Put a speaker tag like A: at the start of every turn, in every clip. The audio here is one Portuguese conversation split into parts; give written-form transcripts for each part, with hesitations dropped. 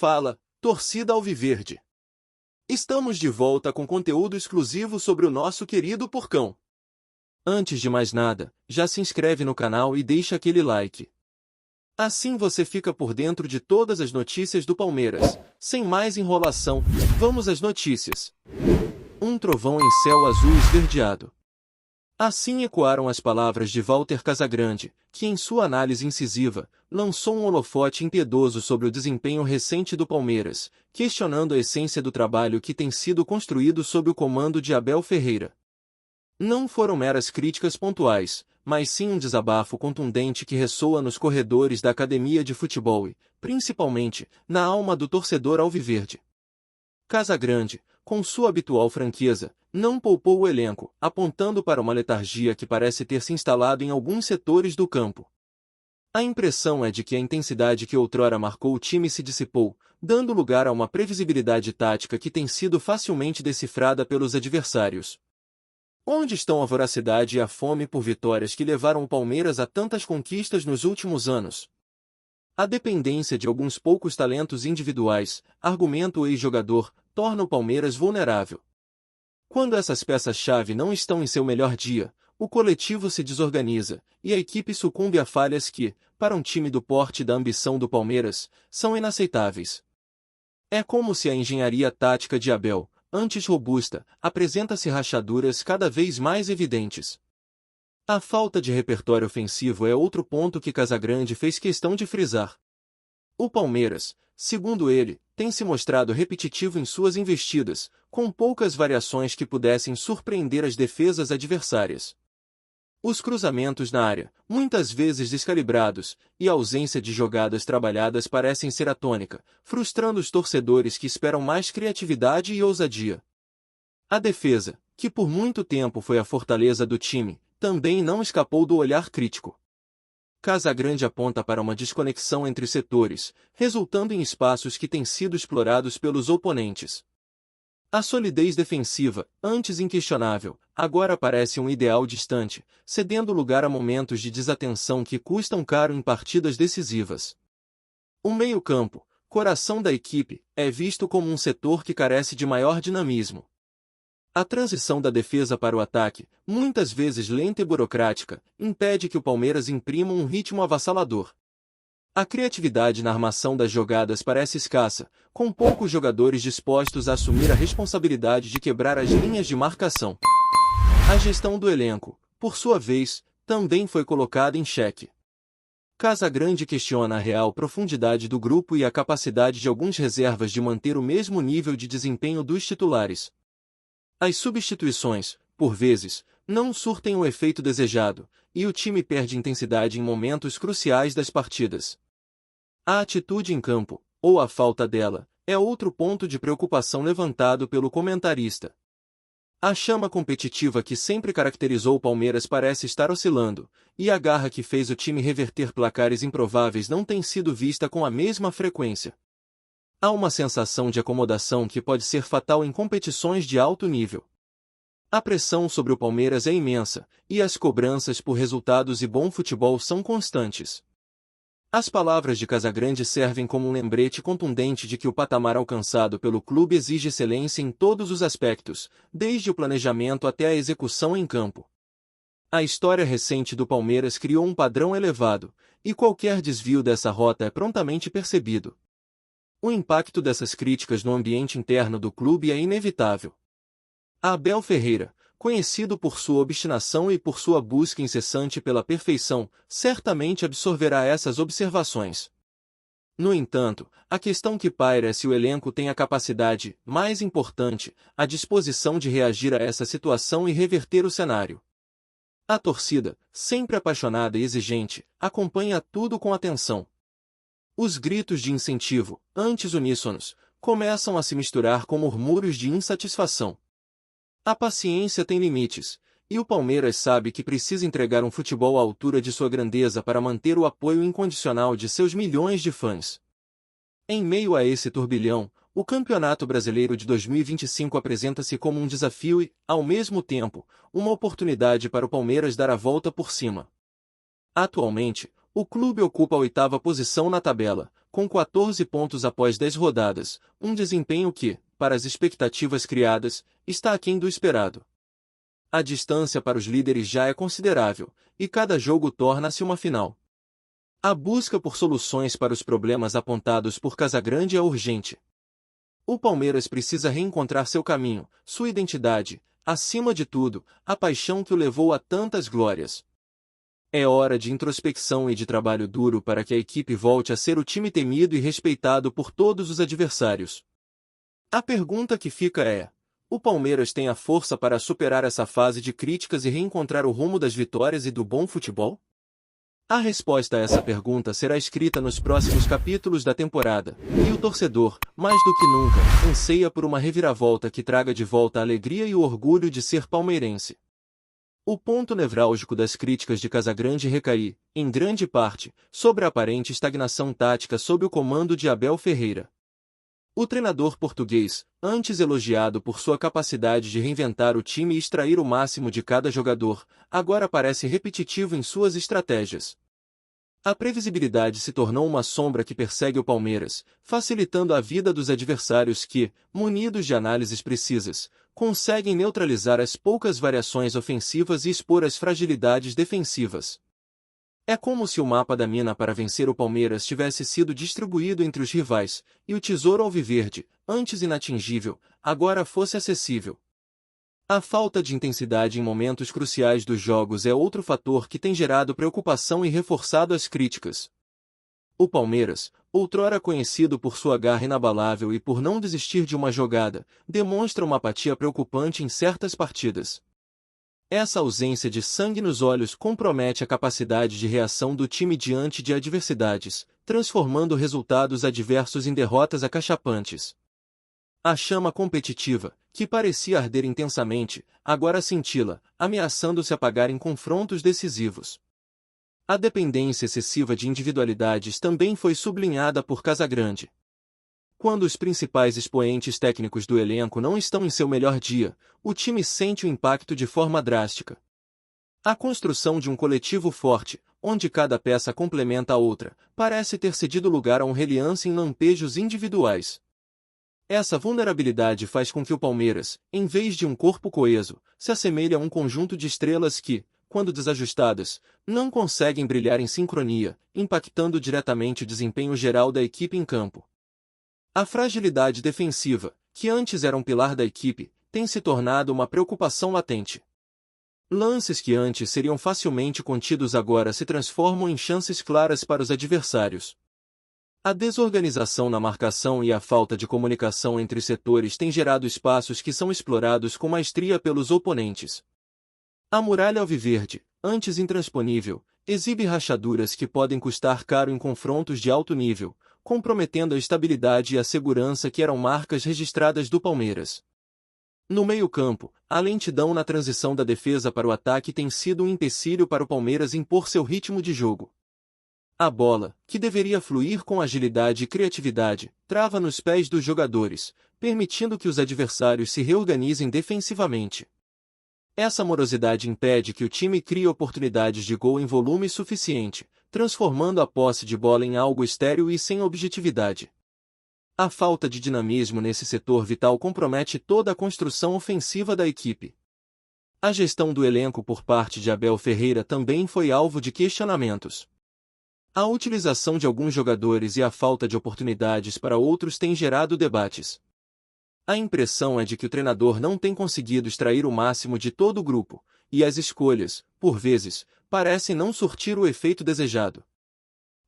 A: Fala, torcida alviverde! Estamos de volta com conteúdo exclusivo sobre o nosso querido Porcão. Antes de mais nada, já se inscreve no canal e deixa aquele like. Assim você fica por dentro de todas as notícias do Palmeiras. Sem mais enrolação, vamos às notícias. Um trovão em céu azul esverdeado. Assim ecoaram as palavras de Walter Casagrande, que em sua análise incisiva, lançou um holofote impiedoso sobre o desempenho recente do Palmeiras, questionando a essência do trabalho que tem sido construído sob o comando de Abel Ferreira. Não foram meras críticas pontuais, mas sim um desabafo contundente que ressoa nos corredores da academia de futebol e, principalmente, na alma do torcedor alviverde. Casagrande, com sua habitual franqueza, não poupou o elenco, apontando para uma letargia que parece ter se instalado em alguns setores do campo. A impressão é de que a intensidade que outrora marcou o time se dissipou, dando lugar a uma previsibilidade tática que tem sido facilmente decifrada pelos adversários. Onde estão a voracidade e a fome por vitórias que levaram o Palmeiras a tantas conquistas nos últimos anos? A dependência de alguns poucos talentos individuais, argumenta o ex-jogador, torna o Palmeiras vulnerável. Quando essas peças-chave não estão em seu melhor dia, o coletivo se desorganiza, e a equipe sucumbe a falhas que, para um time do porte e da ambição do Palmeiras, são inaceitáveis. É como se a engenharia tática de Abel, antes robusta, apresenta-se rachaduras cada vez mais evidentes. A falta de repertório ofensivo é outro ponto que Casagrande fez questão de frisar. O Palmeiras, segundo ele, tem se mostrado repetitivo em suas investidas, com poucas variações que pudessem surpreender as defesas adversárias. Os cruzamentos na área, muitas vezes descalibrados, e a ausência de jogadas trabalhadas parecem ser a tônica, frustrando os torcedores que esperam mais criatividade e ousadia. A defesa, que por muito tempo foi a fortaleza do time, também não escapou do olhar crítico. Casagrande aponta para uma desconexão entre setores, resultando em espaços que têm sido explorados pelos oponentes. A solidez defensiva, antes inquestionável, agora parece um ideal distante, cedendo lugar a momentos de desatenção que custam caro em partidas decisivas. O meio-campo, coração da equipe, é visto como um setor que carece de maior dinamismo. A transição da defesa para o ataque, muitas vezes lenta e burocrática, impede que o Palmeiras imprima um ritmo avassalador. A criatividade na armação das jogadas parece escassa, com poucos jogadores dispostos a assumir a responsabilidade de quebrar as linhas de marcação. A gestão do elenco, por sua vez, também foi colocada em xeque. Casagrande questiona a real profundidade do grupo e a capacidade de alguns reservas de manter o mesmo nível de desempenho dos titulares. As substituições, por vezes, não surtem o efeito desejado, e o time perde intensidade em momentos cruciais das partidas. A atitude em campo, ou a falta dela, é outro ponto de preocupação levantado pelo comentarista. A chama competitiva que sempre caracterizou o Palmeiras parece estar oscilando, e a garra que fez o time reverter placares improváveis não tem sido vista com a mesma frequência. Há uma sensação de acomodação que pode ser fatal em competições de alto nível. A pressão sobre o Palmeiras é imensa, e as cobranças por resultados e bom futebol são constantes. As palavras de Casagrande servem como um lembrete contundente de que o patamar alcançado pelo clube exige excelência em todos os aspectos, desde o planejamento até a execução em campo. A história recente do Palmeiras criou um padrão elevado, e qualquer desvio dessa rota é prontamente percebido. O impacto dessas críticas no ambiente interno do clube é inevitável. Abel Ferreira, conhecido por sua obstinação e por sua busca incessante pela perfeição, certamente absorverá essas observações. No entanto, a questão que paira é se o elenco tem a capacidade, mais importante, a disposição de reagir a essa situação e reverter o cenário. A torcida, sempre apaixonada e exigente, acompanha tudo com atenção. Os gritos de incentivo, antes uníssonos, começam a se misturar com murmúrios de insatisfação. A paciência tem limites, e o Palmeiras sabe que precisa entregar um futebol à altura de sua grandeza para manter o apoio incondicional de seus milhões de fãs. Em meio a esse turbilhão, o Campeonato Brasileiro de 2025 apresenta-se como um desafio e, ao mesmo tempo, uma oportunidade para o Palmeiras dar a volta por cima. Atualmente, o clube ocupa a 8ª posição na tabela, com 14 pontos após 10 rodadas, um desempenho que, para as expectativas criadas, está aquém do esperado. A distância para os líderes já é considerável, e cada jogo torna-se uma final. A busca por soluções para os problemas apontados por Casagrande é urgente. O Palmeiras precisa reencontrar seu caminho, sua identidade, acima de tudo, a paixão que o levou a tantas glórias. É hora de introspecção e de trabalho duro para que a equipe volte a ser o time temido e respeitado por todos os adversários. A pergunta que fica é: o Palmeiras tem a força para superar essa fase de críticas e reencontrar o rumo das vitórias e do bom futebol? A resposta a essa pergunta será escrita nos próximos capítulos da temporada, e o torcedor, mais do que nunca, anseia por uma reviravolta que traga de volta a alegria e o orgulho de ser palmeirense. O ponto nevrálgico das críticas de Casagrande recai, em grande parte, sobre a aparente estagnação tática sob o comando de Abel Ferreira. O treinador português, antes elogiado por sua capacidade de reinventar o time e extrair o máximo de cada jogador, agora parece repetitivo em suas estratégias. A previsibilidade se tornou uma sombra que persegue o Palmeiras, facilitando a vida dos adversários que, munidos de análises precisas, conseguem neutralizar as poucas variações ofensivas e expor as fragilidades defensivas. É como se o mapa da mina para vencer o Palmeiras tivesse sido distribuído entre os rivais, e o tesouro alviverde, antes inatingível, agora fosse acessível. A falta de intensidade em momentos cruciais dos jogos é outro fator que tem gerado preocupação e reforçado as críticas. O Palmeiras, outrora conhecido por sua garra inabalável e por não desistir de uma jogada, demonstra uma apatia preocupante em certas partidas. Essa ausência de sangue nos olhos compromete a capacidade de reação do time diante de adversidades, transformando resultados adversos em derrotas acachapantes. A chama competitiva, que parecia arder intensamente, agora cintila, ameaçando se apagar em confrontos decisivos. A dependência excessiva de individualidades também foi sublinhada por Casagrande. Quando os principais expoentes técnicos do elenco não estão em seu melhor dia, o time sente o impacto de forma drástica. A construção de um coletivo forte, onde cada peça complementa a outra, parece ter cedido lugar a um reliance em lampejos individuais. Essa vulnerabilidade faz com que o Palmeiras, em vez de um corpo coeso, se assemelhe a um conjunto de estrelas que, quando desajustadas, não conseguem brilhar em sincronia, impactando diretamente o desempenho geral da equipe em campo. A fragilidade defensiva, que antes era um pilar da equipe, tem se tornado uma preocupação latente. Lances que antes seriam facilmente contidos agora se transformam em chances claras para os adversários. A desorganização na marcação e a falta de comunicação entre setores têm gerado espaços que são explorados com maestria pelos oponentes. A muralha alviverde, antes intransponível, exibe rachaduras que podem custar caro em confrontos de alto nível, comprometendo a estabilidade e a segurança que eram marcas registradas do Palmeiras. No meio-campo, a lentidão na transição da defesa para o ataque tem sido um empecilho para o Palmeiras impor seu ritmo de jogo. A bola, que deveria fluir com agilidade e criatividade, trava nos pés dos jogadores, permitindo que os adversários se reorganizem defensivamente. Essa morosidade impede que o time crie oportunidades de gol em volume suficiente, transformando a posse de bola em algo estéril e sem objetividade. A falta de dinamismo nesse setor vital compromete toda a construção ofensiva da equipe. A gestão do elenco por parte de Abel Ferreira também foi alvo de questionamentos. A utilização de alguns jogadores e a falta de oportunidades para outros têm gerado debates. A impressão é de que o treinador não tem conseguido extrair o máximo de todo o grupo, e as escolhas, por vezes, parecem não surtir o efeito desejado.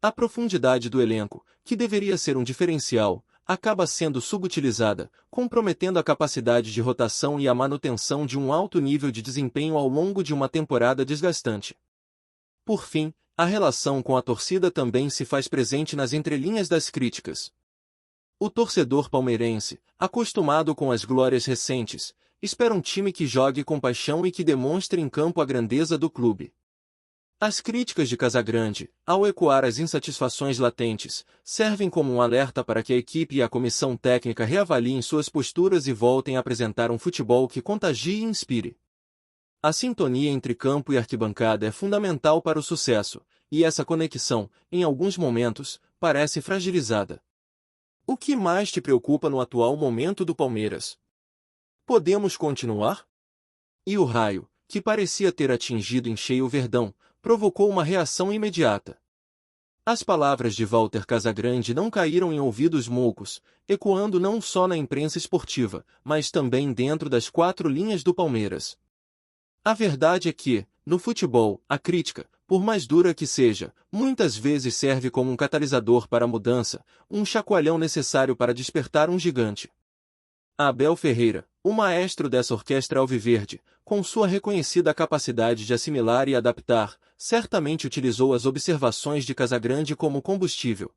A: A profundidade do elenco, que deveria ser um diferencial, acaba sendo subutilizada, comprometendo a capacidade de rotação e a manutenção de um alto nível de desempenho ao longo de uma temporada desgastante. Por fim, a relação com a torcida também se faz presente nas entrelinhas das críticas. O torcedor palmeirense, acostumado com as glórias recentes, espera um time que jogue com paixão e que demonstre em campo a grandeza do clube. As críticas de Casagrande, ao ecoar as insatisfações latentes, servem como um alerta para que a equipe e a comissão técnica reavaliem suas posturas e voltem a apresentar um futebol que contagie e inspire. A sintonia entre campo e arquibancada é fundamental para o sucesso, e essa conexão, em alguns momentos, parece fragilizada. O que mais te preocupa no atual momento do Palmeiras? Podemos continuar? E o raio, que parecia ter atingido em cheio o Verdão, provocou uma reação imediata. As palavras de Walter Casagrande não caíram em ouvidos moucos, ecoando não só na imprensa esportiva, mas também dentro das quatro linhas do Palmeiras. A verdade é que, no futebol, a crítica, por mais dura que seja, muitas vezes serve como um catalisador para a mudança, um chacoalhão necessário para despertar um gigante. Abel Ferreira, o maestro dessa orquestra alviverde, com sua reconhecida capacidade de assimilar e adaptar, certamente utilizou as observações de Casagrande como combustível.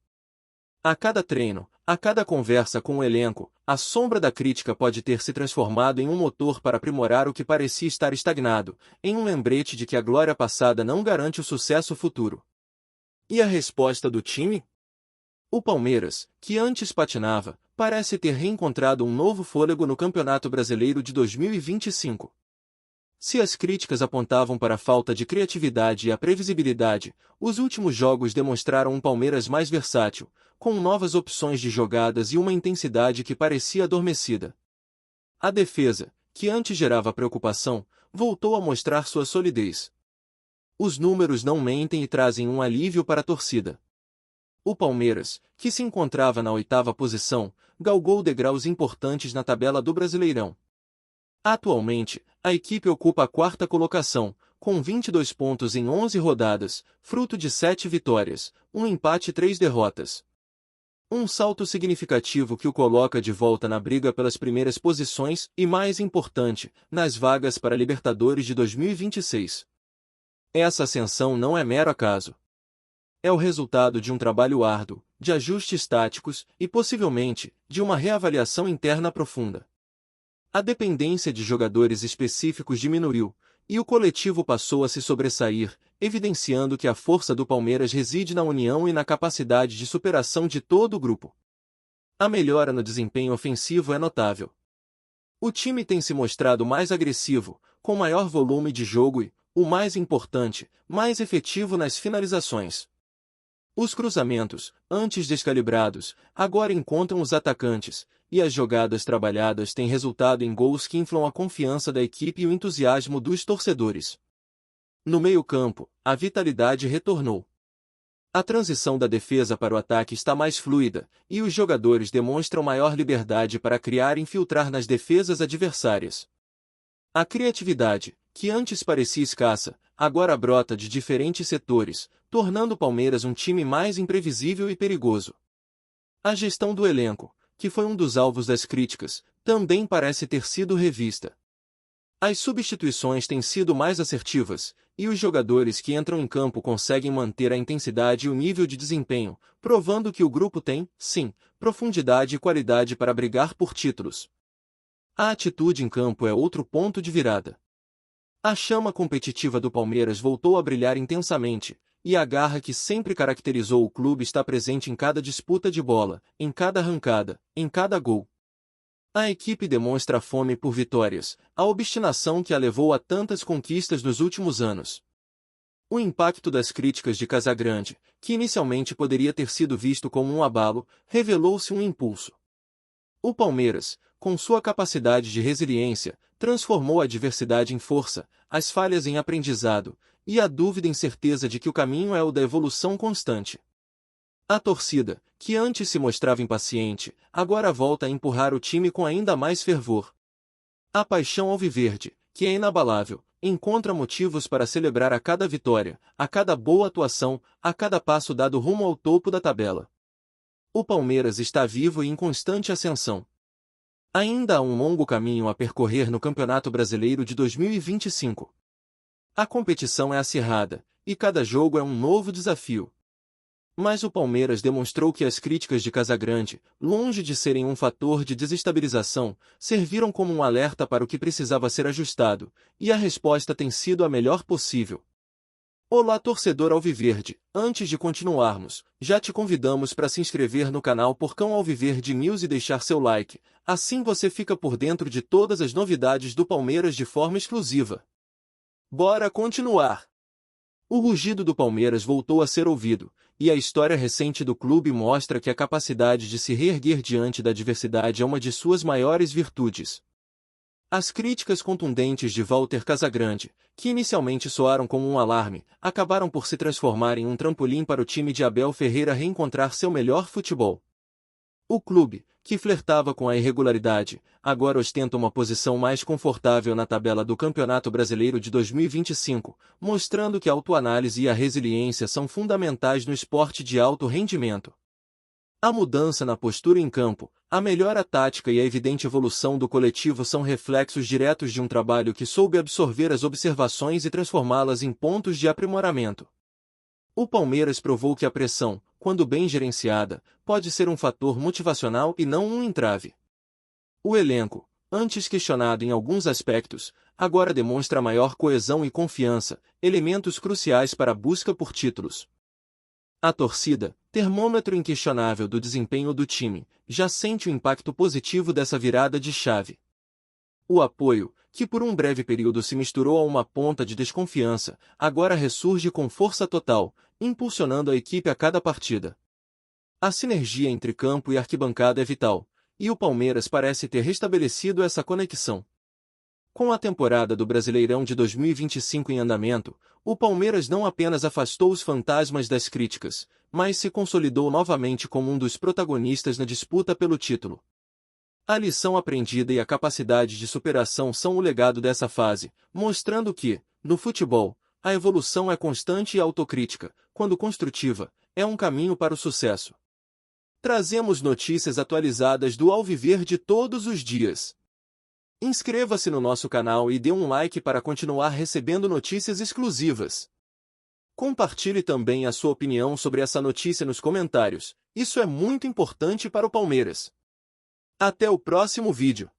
A: A cada treino, a cada conversa com o elenco, a sombra da crítica pode ter se transformado em um motor para aprimorar o que parecia estar estagnado, em um lembrete de que a glória passada não garante o sucesso futuro. E a resposta do time? O Palmeiras, que antes patinava, parece ter reencontrado um novo fôlego no Campeonato Brasileiro de 2025. Se as críticas apontavam para a falta de criatividade e a previsibilidade, os últimos jogos demonstraram um Palmeiras mais versátil, com novas opções de jogadas e uma intensidade que parecia adormecida. A defesa, que antes gerava preocupação, voltou a mostrar sua solidez. Os números não mentem e trazem um alívio para a torcida. O Palmeiras, que se encontrava na 8ª posição, galgou degraus importantes na tabela do Brasileirão. Atualmente, a equipe ocupa a 4ª colocação, com 22 pontos em 11 rodadas, fruto de 7 vitórias, um empate e 3 derrotas. Um salto significativo que o coloca de volta na briga pelas primeiras posições e, mais importante, nas vagas para a Libertadores de 2026. Essa ascensão não é mero acaso. É o resultado de um trabalho árduo, de ajustes táticos e, possivelmente, de uma reavaliação interna profunda. A dependência de jogadores específicos diminuiu, e o coletivo passou a se sobressair, evidenciando que a força do Palmeiras reside na união e na capacidade de superação de todo o grupo. A melhora no desempenho ofensivo é notável. O time tem se mostrado mais agressivo, com maior volume de jogo e, o mais importante, mais efetivo nas finalizações. Os cruzamentos, antes descalibrados, agora encontram os atacantes, e as jogadas trabalhadas têm resultado em gols que inflam a confiança da equipe e o entusiasmo dos torcedores. No meio-campo, a vitalidade retornou. A transição da defesa para o ataque está mais fluida, e os jogadores demonstram maior liberdade para criar e infiltrar nas defesas adversárias. A criatividade, que antes parecia escassa, agora brota de diferentes setores, tornando o Palmeiras um time mais imprevisível e perigoso. A gestão do elenco, que foi um dos alvos das críticas, também parece ter sido revista. As substituições têm sido mais assertivas, e os jogadores que entram em campo conseguem manter a intensidade e o nível de desempenho, provando que o grupo tem, sim, profundidade e qualidade para brigar por títulos. A atitude em campo é outro ponto de virada. A chama competitiva do Palmeiras voltou a brilhar intensamente, e a garra que sempre caracterizou o clube está presente em cada disputa de bola, em cada arrancada, em cada gol. A equipe demonstra a fome por vitórias, a obstinação que a levou a tantas conquistas nos últimos anos. O impacto das críticas de Casagrande, que inicialmente poderia ter sido visto como um abalo, revelou-se um impulso. O Palmeiras, com sua capacidade de resiliência, transformou a adversidade em força, as falhas em aprendizado, e a dúvida em certeza de que o caminho é o da evolução constante. A torcida, que antes se mostrava impaciente, agora volta a empurrar o time com ainda mais fervor. A paixão alviverde, que é inabalável, encontra motivos para celebrar a cada vitória, a cada boa atuação, a cada passo dado rumo ao topo da tabela. O Palmeiras está vivo e em constante ascensão. Ainda há um longo caminho a percorrer no Campeonato Brasileiro de 2025. A competição é acirrada, e cada jogo é um novo desafio. Mas o Palmeiras demonstrou que as críticas de Casagrande, longe de serem um fator de desestabilização, serviram como um alerta para o que precisava ser ajustado, e a resposta tem sido a melhor possível. Olá, torcedor alviverde, antes de continuarmos, já te convidamos para se inscrever no canal Porcão Alviverde News e deixar seu like, assim você fica por dentro de todas as novidades do Palmeiras de forma exclusiva. Bora continuar! O rugido do Palmeiras voltou a ser ouvido, e a história recente do clube mostra que a capacidade de se reerguer diante da adversidade é uma de suas maiores virtudes. As críticas contundentes de Walter Casagrande, que inicialmente soaram como um alarme, acabaram por se transformar em um trampolim para o time de Abel Ferreira reencontrar seu melhor futebol. O clube, que flertava com a irregularidade, agora ostenta uma posição mais confortável na tabela do Campeonato Brasileiro de 2025, mostrando que a autoanálise e a resiliência são fundamentais no esporte de alto rendimento. A mudança na postura em campo, a melhora tática e a evidente evolução do coletivo são reflexos diretos de um trabalho que soube absorver as observações e transformá-las em pontos de aprimoramento. O Palmeiras provou que a pressão, quando bem gerenciada, pode ser um fator motivacional e não um entrave. O elenco, antes questionado em alguns aspectos, agora demonstra maior coesão e confiança, elementos cruciais para a busca por títulos. A torcida, termômetro inquestionável do desempenho do time, já sente o impacto positivo dessa virada de chave. O apoio, que por um breve período se misturou a uma ponta de desconfiança, agora ressurge com força total, impulsionando a equipe a cada partida. A sinergia entre campo e arquibancada é vital, e o Palmeiras parece ter restabelecido essa conexão. Com a temporada do Brasileirão de 2025 em andamento, o Palmeiras não apenas afastou os fantasmas das críticas, mas se consolidou novamente como um dos protagonistas na disputa pelo título. A lição aprendida e a capacidade de superação são o legado dessa fase, mostrando que, no futebol, a evolução é constante e a autocrítica, quando construtiva, é um caminho para o sucesso. Trazemos notícias atualizadas do Alviverde todos os dias. Inscreva-se no nosso canal e dê um like para continuar recebendo notícias exclusivas. Compartilhe também a sua opinião sobre essa notícia nos comentários, isso é muito importante para o Palmeiras. Até o próximo vídeo.